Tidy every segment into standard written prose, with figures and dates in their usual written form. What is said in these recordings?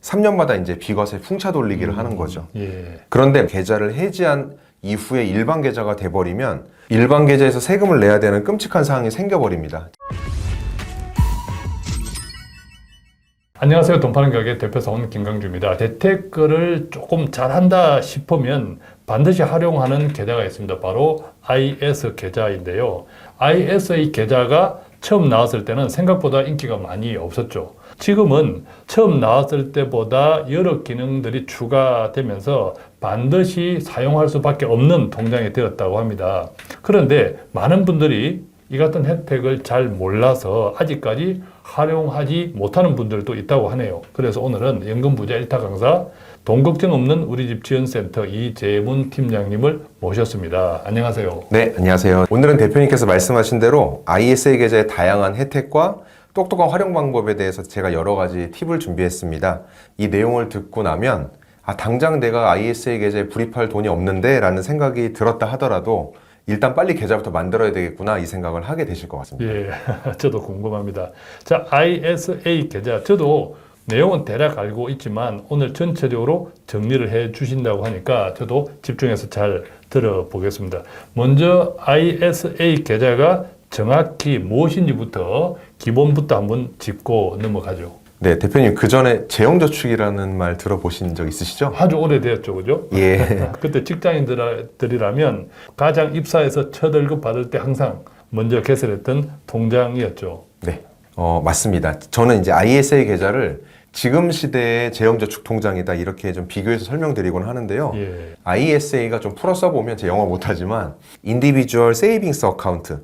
3년마다 이제 비과세 풍차 돌리기를 하는 거죠. 예. 그런데 계좌를 해지한 이후에 일반 계좌가 돼버리면 일반 계좌에서 세금을 내야 되는 끔찍한 상황이 생겨버립니다. 안녕하세요. 돈 파는 가게 대표사원 김강주입니다. 재테크를 조금 잘한다 싶으면 반드시 활용하는 계좌가 있습니다. 바로 IS 계좌인데요. ISA 계좌가 처음 나왔을 때는 생각보다 인기가 많이 없었죠. 지금은 처음 나왔을 때보다 여러 기능들이 추가되면서 반드시 사용할 수밖에 없는 통장이 되었다고 합니다. 그런데 많은 분들이 이 같은 혜택을 잘 몰라서 아직까지 활용하지 못하는 분들도 있다고 하네요. 그래서 오늘은 연금부자 1타 강사 돈 걱정 없는 우리 집 지원센터 이재문 팀장님을 모셨습니다. 안녕하세요. 네, 안녕하세요. 오늘은 대표님께서 말씀하신 대로 ISA 계좌의 다양한 혜택과 똑똑한 활용 방법에 대해서 제가 여러 가지 팁을 준비했습니다. 이 내용을 듣고 나면 당장 내가 ISA 계좌에 불입할 돈이 없는데 라는 생각이 들었다 하더라도 일단 빨리 계좌부터 만들어야 되겠구나 이 생각을 하게 되실 것 같습니다. 예, 저도 궁금합니다. 자, ISA 계좌 저도 내용은 대략 알고 있지만 오늘 전체적으로 정리를 해 주신다고 하니까 저도 집중해서 잘 들어보겠습니다. 먼저 ISA 계좌가 정확히 무엇인지부터 기본부터 한번 짚고 넘어가죠. 네, 대표님 그 전에 재형저축이라는 말 들어보신 적 있으시죠? 아주 오래되었죠, 그죠? 예. 그때 직장인들이라면 가장 입사해서 첫 월급 받을 때 항상 먼저 개설했던 통장이었죠. 네, 맞습니다. 저는 이제 ISA 계좌를 지금 시대의 재형저축 통장이다 이렇게 좀 비교해서 설명드리곤 하는데요. 예. ISA가 좀 풀어 써보면 제 영어 못하지만 Individual Savings Account,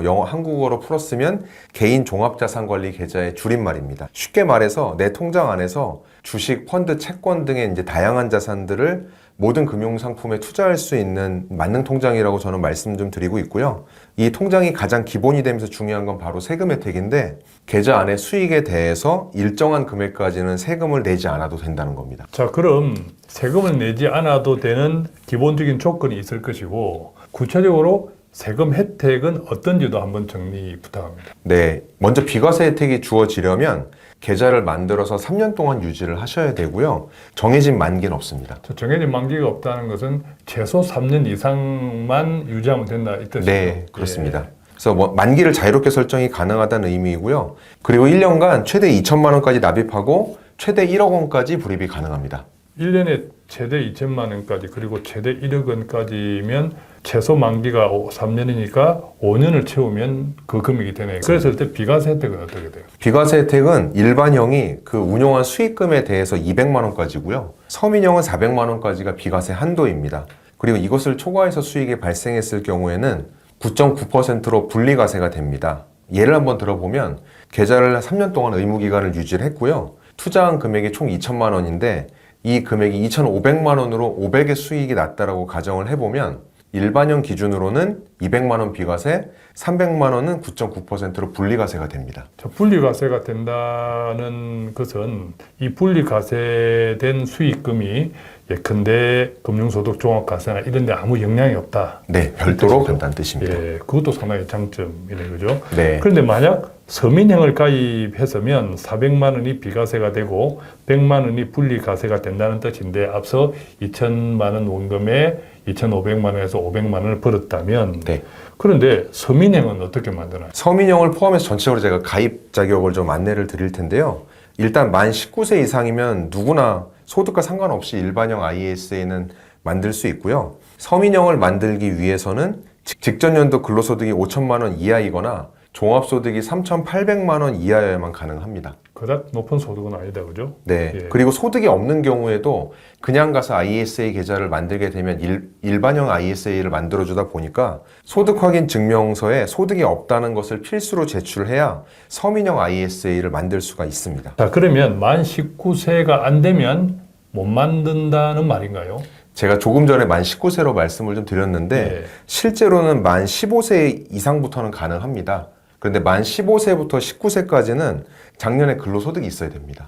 영어 한국어로 풀었으면 개인 종합자산관리 계좌의 줄임말입니다. 쉽게 말해서 내 통장 안에서 주식, 펀드, 채권 등의 이제 다양한 자산들을 모든 금융상품에 투자할 수 있는 만능 통장이라고 저는 말씀 좀 드리고 있고요. 이 통장이 가장 기본이 되면서 중요한 건 바로 세금 혜택인데 계좌 안에 수익에 대해서 일정한 금액까지는 세금을 내지 않아도 된다는 겁니다. 자, 그럼 세금을 내지 않아도 되는 기본적인 조건이 있을 것이고 구체적으로 세금 혜택은 어떤지도 한번 정리 부탁합니다. 네, 먼저 비과세 혜택이 주어지려면 계좌를 만들어서 3년 동안 유지를 하셔야 되고요. 정해진 만기는 없습니다. 정해진 만기가 없다는 것은 최소 3년 이상만 유지하면 된다 이 뜻이죠? 네, 그렇습니다. 그래서 만기를 자유롭게 설정이 가능하다는 의미이고요. 그리고 1년간 최대 2천만 원까지 납입하고 최대 1억 원까지 불입이 가능합니다. 1년에 최대 2천만 원까지 그리고 최대 1억 원까지면 최소 만기가 3년이니까 5년을 채우면 그 금액이 되네요. 그랬을 때 비과세 혜택은 어떻게 돼요? 비과세 혜택은 일반형이 그 운용한 수익금에 대해서 200만 원까지고요. 서민형은 400만 원까지가 비과세 한도입니다. 그리고 이것을 초과해서 수익이 발생했을 경우에는 9.9%로 분리과세가 됩니다. 예를 한번 들어보면 계좌를 3년 동안 의무기간을 유지를 했고요. 투자한 금액이 총 2천만 원인데 이 금액이 2,500만 원으로 500의 수익이 났다라고 가정을 해보면 일반형 기준으로는 200만 원 비과세, 300만 원은 9.9%로 분리과세가 됩니다. 분리과세가 된다는 것은 이 분리과세된 수익금이 예컨대 금융소득 종합과세나 이런 데 아무 영향이 없다. 네, 별도로 간다는 뜻입니다. 예, 그것도 상당히 장점이네, 그죠? 네. 그런데 만약 서민형을 가입했으면 400만 원이 비과세가 되고 100만 원이 분리과세가 된다는 뜻인데 앞서 2천만 원 원금에 2,500만 원에서 500만 원을 벌었다면 네. 그런데 서민형은 어떻게 만드나요? 서민형을 포함해서 전체적으로 제가 가입 자격을 좀 안내를 드릴 텐데요. 일단 만 19세 이상이면 누구나 소득과 상관없이 일반형 ISA는 만들 수 있고요. 서민형을 만들기 위해서는 직전 연도 근로소득이 5천만 원 이하이거나 종합소득이 3,800만 원 이하여야만 가능합니다. 그닥 높은 소득은 아니다, 그죠? 네. 예. 그리고 소득이 없는 경우에도 그냥 가서 ISA 계좌를 만들게 되면 일반형 ISA를 만들어주다 보니까 소득 확인 증명서에 소득이 없다는 것을 필수로 제출해야 서민형 ISA를 만들 수가 있습니다. 자, 그러면 만 19세가 안 되면 못 만든다는 말인가요? 제가 조금 전에 만 19세로 말씀을 좀 드렸는데 실제로는 만 15세 이상부터는 가능합니다. 그런데 만 15세부터 19세까지는 작년에 근로소득이 있어야 됩니다.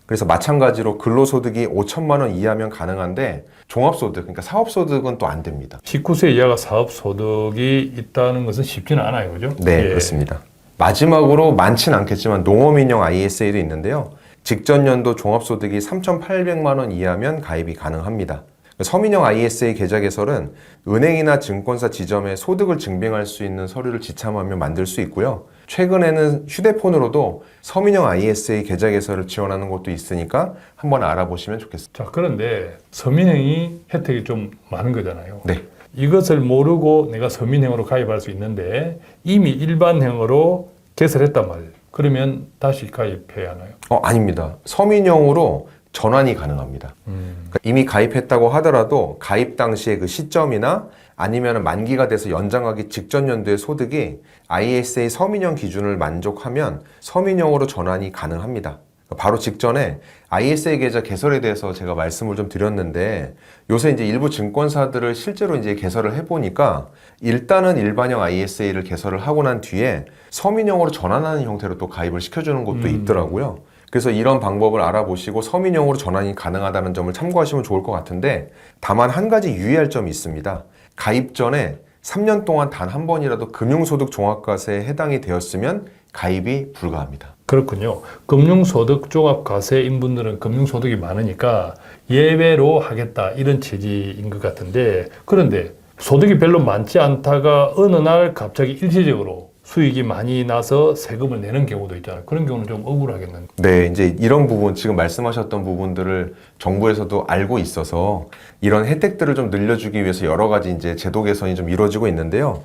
그래서 마찬가지로 근로소득이 5천만 원 이하면 가능한데 종합소득, 그러니까 사업소득은 또 안 됩니다. 19세 이하가 사업소득이 있다는 것은 쉽지는 않아요, 그죠? 네, 그렇습니다. 마지막으로 많진 않겠지만 농어민형 ISA도 있는데요. 직전 연도 종합소득이 3,800만 원 이하면 가입이 가능합니다. 서민형 ISA 계좌 개설은 은행이나 증권사 지점에 소득을 증빙할 수 있는 서류를 지참하며 만들 수 있고요. 최근에는 휴대폰으로도 서민형 ISA 계좌 개설을 지원하는 곳도 있으니까 한번 알아보시면 좋겠습니다. 자, 그런데 서민형이 혜택이 좀 많은 거잖아요. 네. 이것을 모르고 내가 서민형으로 가입할 수 있는데 이미 일반형으로 개설했단 말이에요. 그러면 다시 가입해야 하나요? 아닙니다. 서민형으로 전환이 가능합니다. 그러니까 이미 가입했다고 하더라도 가입 당시의 그 시점이나 아니면 만기가 돼서 연장하기 직전 연도의 소득이 ISA 서민형 기준을 만족하면 서민형으로 전환이 가능합니다. 바로 직전에 ISA 계좌 개설에 대해서 제가 말씀을 좀 드렸는데 요새 이제 일부 증권사들을 실제로 이제 개설을 해보니까 일단은 일반형 ISA를 개설을 하고 난 뒤에 서민형으로 전환하는 형태로 또 가입을 시켜주는 곳도 있더라고요. 그래서 이런 방법을 알아보시고 서민형으로 전환이 가능하다는 점을 참고하시면 좋을 것 같은데 다만 한 가지 유의할 점이 있습니다. 가입 전에 3년 동안 단 한 번이라도 금융소득 종합과세에 해당이 되었으면 가입이 불가합니다. 그렇군요. 금융소득 종합과세인 분들은 금융소득이 많으니까 예외로 하겠다 이런 취지인 것 같은데 그런데 소득이 별로 많지 않다가 어느 날 갑자기 일시적으로 수익이 많이 나서 세금을 내는 경우도 있잖아요. 그런 경우는 좀 억울하겠는데. 네, 이제 이런 부분, 지금 말씀하셨던 부분들을 정부에서도 알고 있어서 이런 혜택들을 좀 늘려주기 위해서 여러 가지 이제 제도 개선이 좀 이루어지고 있는데요.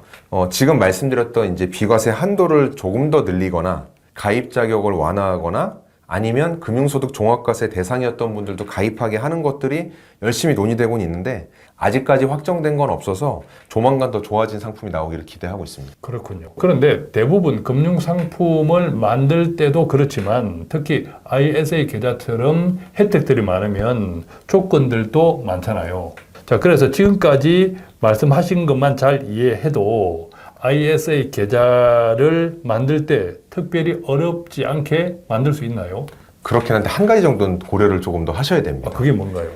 지금 말씀드렸던 이제 비과세 한도를 조금 더 늘리거나 가입 자격을 완화하거나 아니면 금융소득 종합과세 대상이었던 분들도 가입하게 하는 것들이 열심히 논의되고는 있는데 아직까지 확정된 건 없어서 조만간 더 좋아진 상품이 나오기를 기대하고 있습니다. 그렇군요. 그런데 대부분 금융상품을 만들 때도 그렇지만 특히 ISA 계좌처럼 혜택들이 많으면 조건들도 많잖아요. 자, 그래서 지금까지 말씀하신 것만 잘 이해해도 ISA 계좌를 만들 때 특별히 어렵지 않게 만들 수 있나요? 그렇긴 한데 한 가지 정도는 고려를 조금 더 하셔야 됩니다. 그게 뭔가요?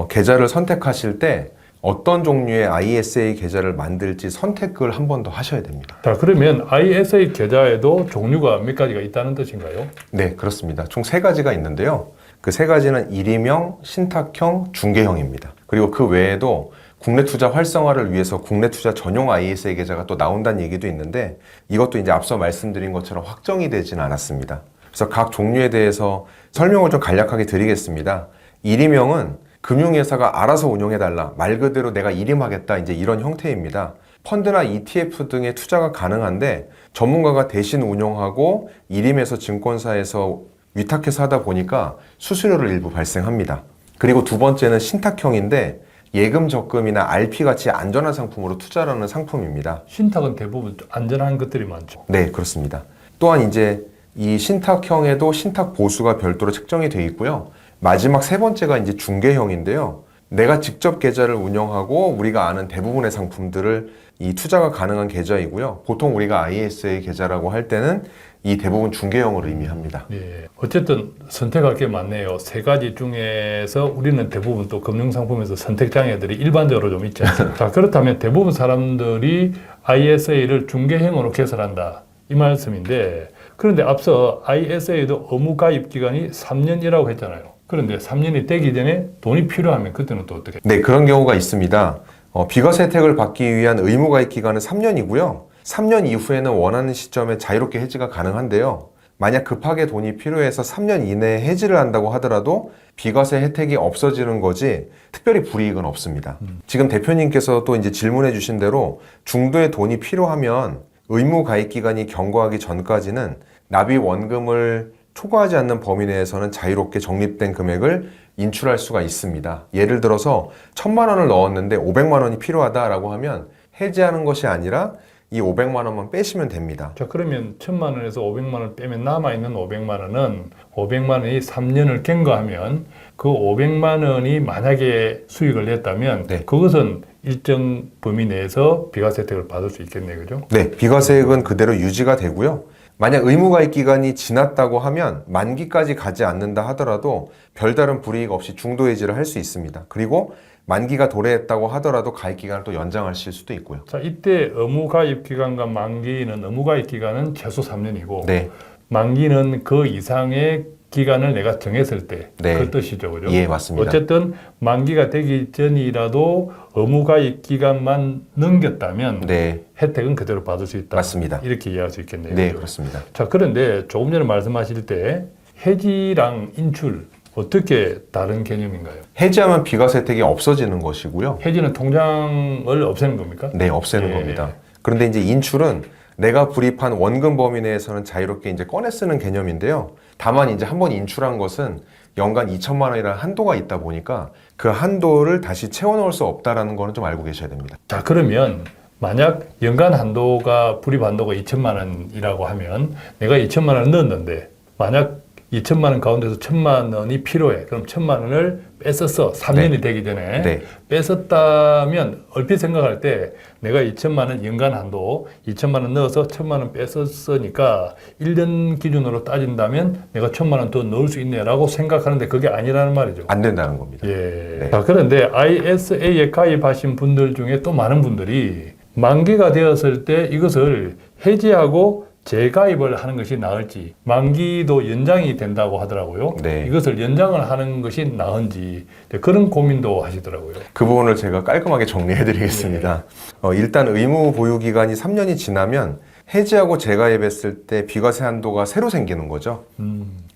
계좌를 선택하실 때 어떤 종류의 ISA 계좌를 만들지 선택을 한 번 더 하셔야 됩니다. 자, 그러면 ISA 계좌에도 종류가 몇 가지가 있다는 뜻인가요? 네, 그렇습니다. 총 3가지가 있는데요. 그 3가지는 일임형, 신탁형, 중개형입니다. 그리고 그 외에도 국내 투자 활성화를 위해서 국내 투자 전용 ISA 계좌가 또 나온다는 얘기도 있는데 이것도 이제 앞서 말씀드린 것처럼 확정이 되지는 않았습니다. 그래서 각 종류에 대해서 설명을 좀 간략하게 드리겠습니다. 일임형은 금융회사가 알아서 운용해달라. 말 그대로 내가 일임하겠다. 이제 이런 형태입니다. 펀드나 ETF 등의 투자가 가능한데 전문가가 대신 운용하고 일임해서 증권사에서 위탁해서 하다 보니까 수수료를 일부 발생합니다. 그리고 두 번째는 신탁형인데 예금 적금이나 RP 같이 안전한 상품으로 투자를 하는 상품입니다. 신탁은 대부분 안전한 것들이 많죠. 네, 그렇습니다. 또한 이제 이 신탁형에도 신탁 보수가 별도로 책정이 되어 있고요. 마지막 3번째가 이제 중개형인데요. 내가 직접 계좌를 운영하고 우리가 아는 대부분의 상품들을 이 투자가 가능한 계좌이고요. 보통 우리가 ISA 계좌라고 할 때는 이 대부분 중개형을 의미합니다. 예. 어쨌든 선택할 게 많네요. 3가지 중에서 우리는 대부분 또 금융상품에서 선택 장애들이 일반적으로 좀 있지 않습니까? 자, 그렇다면 대부분 사람들이 ISA를 중개형으로 개설한다. 이 말씀인데 그런데 앞서 ISA도 의무 가입 기간이 3년이라고 했잖아요. 그런데 3년이 되기 전에 돈이 필요하면 그때는 또 어떻게? 네, 그런 경우가 있습니다. 비과세 혜택을 받기 위한 의무 가입 기간은 3년이고요. 3년 이후에는 원하는 시점에 자유롭게 해지가 가능한데요. 만약 급하게 돈이 필요해서 3년 이내에 해지를 한다고 하더라도 비과세 혜택이 없어지는 거지 특별히 불이익은 없습니다. 지금 대표님께서 또 이제 질문해 주신 대로 중도에 돈이 필요하면 의무 가입 기간이 경과하기 전까지는 납입 원금을 초과하지 않는 범위 내에서는 자유롭게 적립된 금액을 인출할 수가 있습니다. 예를 들어서 1,000만 원을 넣었는데 500만 원이 필요하다라고 하면 해지하는 것이 아니라 이 500만 원만 빼시면 됩니다. 자, 그러면 1,000만 원에서 500만 원을 빼면 남아있는 500만 원은 500만 원이 3년을 경과하면 그 500만 원이 만약에 수익을 냈다면 네. 그것은 일정 범위 내에서 비과세 혜택을 받을 수 있겠네요. 그죠? 네, 비과세액은 그대로 유지가 되고요. 만약 의무가입 기간이 지났다고 하면 만기까지 가지 않는다 하더라도 별다른 불이익 없이 중도 해지를 할 수 있습니다. 그리고 만기가 도래했다고 하더라도 가입 기간을 또 연장하실 수도 있고요. 자, 이때 의무 가입 기간과 만기는 의무 가입 기간은 최소 3년이고 네, 만기는 그 이상의 기간을 내가 정했을 때 네. 그 뜻이죠, 그죠? 예, 맞습니다. 어쨌든 만기가 되기 전이라도 의무가입 기간만 넘겼다면 네, 혜택은 그대로 받을 수 있다. 맞습니다. 이렇게 이해할 수 있겠네요. 네, 그죠? 그렇습니다. 자, 그런데 조금 전에 말씀하실 때 해지랑 인출 어떻게 다른 개념인가요? 해지하면 비과세 혜택이 없어지는 것이고요. 해지는 통장을 없애는 겁니까? 네, 없애는 예. 겁니다. 그런데 이제 인출은 내가 불입한 원금 범위 내에서는 자유롭게 이제 꺼내 쓰는 개념인데요. 다만 이제 한번 인출한 것은 연간 2천만 원이라는 한도가 있다 보니까 그 한도를 다시 채워 넣을 수 없다라는 거는 좀 알고 계셔야 됩니다. 자, 그러면 만약 연간 한도가 불입 한도가 2천만 원이라고 하면 내가 2천만 원을 넣었는데 만약 2천만 원 가운데서 1천만 원이 필요해. 그럼 1천만 원을 뺐었어. 3년이 네. 되기 전에. 네. 뺐었다면 얼핏 생각할 때 내가 2천만 원 연간 한도 2천만 원 넣어서 1천만 원 뺐었으니까 1년 기준으로 따진다면 내가 1천만 원 더 넣을 수 있네라고 생각하는데 그게 아니라는 말이죠. 안 된다는 겁니다. 예. 네. 자, 그런데 ISA에 가입하신 분들 중에 또 많은 분들이 만기가 되었을 때 이것을 해지하고 재가입을 하는 것이 나을지, 만기도 연장이 된다고 하더라고요. 네. 이것을 연장을 하는 것이 나은지 그런 고민도 하시더라고요. 그 부분을 제가 깔끔하게 정리해 드리겠습니다. 일단 의무 보유 기간이 3년이 지나면 해지하고 재가입했을 때 비과세 한도가 새로 생기는 거죠.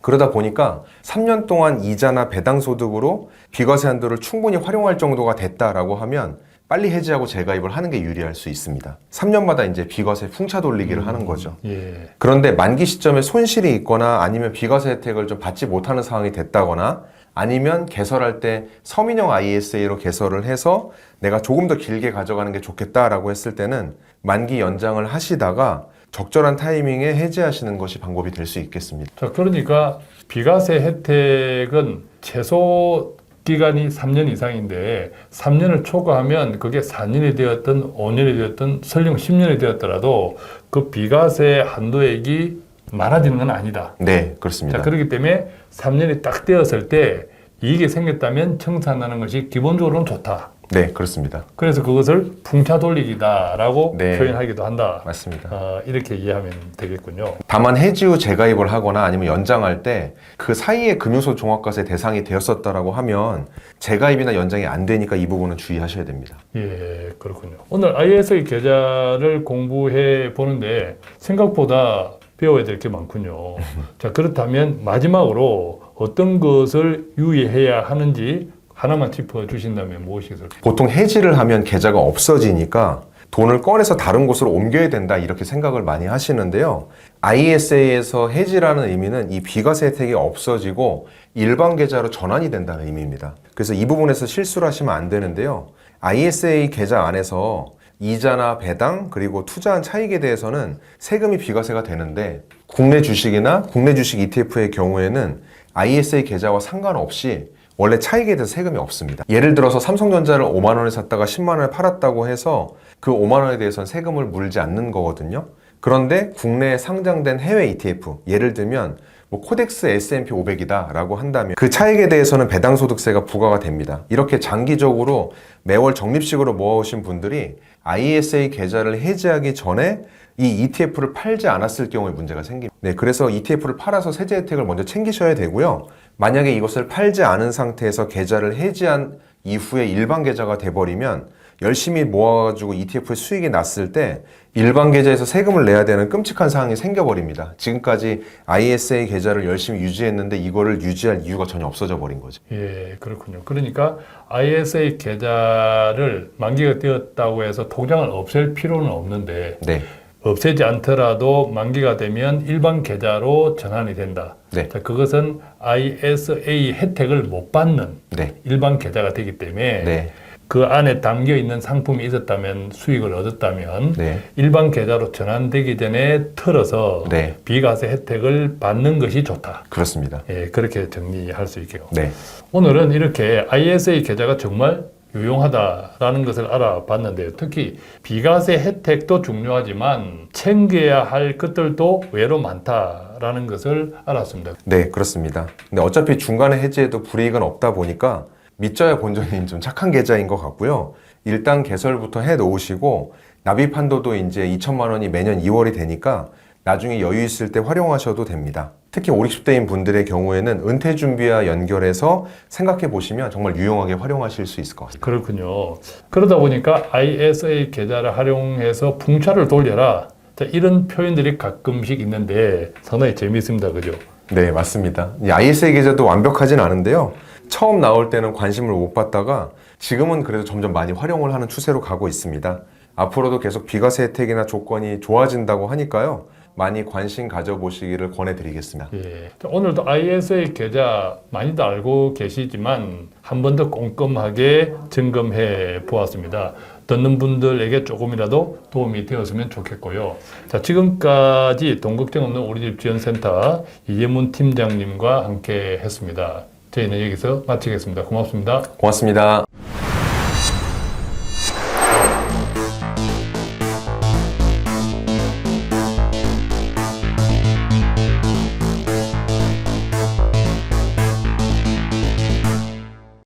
그러다 보니까 3년 동안 이자나 배당 소득으로 비과세 한도를 충분히 활용할 정도가 됐다라고 하면 빨리 해지하고 재가입을 하는 게 유리할 수 있습니다. 3년마다 이제 비과세 풍차 돌리기를 하는 거죠. 예. 그런데 만기 시점에 손실이 있거나 아니면 비과세 혜택을 좀 받지 못하는 상황이 됐다거나 아니면 개설할 때 서민형 ISA로 개설을 해서 내가 조금 더 길게 가져가는 게 좋겠다라고 했을 때는 만기 연장을 하시다가 적절한 타이밍에 해지하시는 것이 방법이 될 수 있겠습니다. 자, 그러니까 비과세 혜택은 최소 기간이 3년 이상인데 3년을 초과하면 그게 4년이 되었든 5년이 되었든 설령 10년이 되었더라도 그 비과세 한도액이 많아지는 건 아니다. 네, 그렇습니다. 자, 그렇기 때문에 3년이 딱 되었을 때 이익이 생겼다면 청산하는 것이 기본적으로는 좋다. 네, 그렇습니다. 그래서 그것을 풍차 돌리기다라고 네. 표현하기도 한다. 맞습니다. 이렇게 이해하면 되겠군요. 다만 해지 후 재가입을 하거나 아니면 연장할 때 그 사이에 금융소 종합과세 대상이 되었었다라고 하면 재가입이나 연장이 안 되니까 이 부분은 주의하셔야 됩니다. 예, 그렇군요. 오늘 ISA 계좌를 공부해 보는데 생각보다 배워야 될 게 많군요. 자, 그렇다면 마지막으로 어떤 것을 유의해야 하는지 하나만 짚어주신다면 무엇이 있을까요? 보통 해지를 하면 계좌가 없어지니까 돈을 꺼내서 다른 곳으로 옮겨야 된다 이렇게 생각을 많이 하시는데요. ISA에서 해지라는 의미는 이 비과세 혜택이 없어지고 일반 계좌로 전환이 된다는 의미입니다. 그래서 이 부분에서 실수를 하시면 안 되는데요. ISA 계좌 안에서 이자나 배당 그리고 투자한 차익에 대해서는 세금이 비과세가 되는데 국내 주식이나 국내 주식 ETF의 경우에는 ISA 계좌와 상관없이 원래 차익에 대해서 세금이 없습니다. 예를 들어서 삼성전자를 5만 원에 샀다가 10만 원에 팔았다고 해서 그 5만 원에 대해서는 세금을 물지 않는 거거든요. 그런데 국내에 상장된 해외 ETF, 예를 들면 뭐 코덱스 S&P 500이다 라고 한다면 그 차익에 대해서는 배당소득세가 부과가 됩니다. 이렇게 장기적으로 매월 적립식으로 모아오신 분들이 ISA 계좌를 해지하기 전에 이 ETF를 팔지 않았을 경우에 문제가 생깁니다. 네, 그래서 ETF를 팔아서 세제 혜택을 먼저 챙기셔야 되고요. 만약에 이것을 팔지 않은 상태에서 계좌를 해지한 이후에 일반 계좌가 돼버리면 열심히 모아가지고 ETF 수익이 났을 때 일반 계좌에서 세금을 내야 되는 끔찍한 상황이 생겨버립니다. 지금까지 ISA 계좌를 열심히 유지했는데 이거를 유지할 이유가 전혀 없어져 버린 거죠. 예, 그렇군요. 그러니까 ISA 계좌를 만기가 되었다고 해서 통장을 없앨 필요는 없는데 네. 없애지 않더라도 만기가 되면 일반 계좌로 전환이 된다. 네. 자, 그것은 ISA 혜택을 못 받는 네. 일반 계좌가 되기 때문에 네. 그 안에 담겨 있는 상품이 있었다면 수익을 얻었다면 네. 일반 계좌로 전환되기 전에 틀어서 네. 비과세 혜택을 받는 것이 좋다. 그렇습니다. 예, 그렇게 정리할 수 있게요. 네. 오늘은 이렇게 ISA 계좌가 정말 유용하다라는 것을 알아봤는데요. 특히 비과세 혜택도 중요하지만 챙겨야 할 것들도 외로 많다라는 것을 알았습니다. 네, 그렇습니다. 근데 어차피 중간에 해지해도 불이익은 없다 보니까 믿져야 본전인 좀 착한 계좌인 것 같고요. 일단 개설부터 해 놓으시고 납입 한도도 이제 2천만 원이 매년 2월이 되니까 나중에 여유 있을 때 활용하셔도 됩니다. 특히 5, 60대인 분들의 경우에는 은퇴 준비와 연결해서 생각해 보시면 정말 유용하게 활용하실 수 있을 것 같습니다. 그렇군요. 그러다 보니까 ISA 계좌를 활용해서 풍차를 돌려라. 자, 이런 표현들이 가끔씩 있는데 상당히 재미있습니다. 그죠? 네, 맞습니다. 이 ISA 계좌도 완벽하진 않은데요. 처음 나올 때는 관심을 못 받다가 지금은 그래도 점점 많이 활용을 하는 추세로 가고 있습니다. 앞으로도 계속 비과세 혜택이나 조건이 좋아진다고 하니까요. 많이 관심 가져보시기를 권해드리겠습니다. 예. 자, 오늘도 ISA 계좌 많이들 알고 계시지만 한 번 더 꼼꼼하게 점검해 보았습니다. 듣는 분들에게 조금이라도 도움이 되었으면 좋겠고요. 자, 지금까지 돈 걱정 없는 우리 집 지원센터 이재문 팀장님과 함께 했습니다. 저희는 여기서 마치겠습니다. 고맙습니다. 고맙습니다.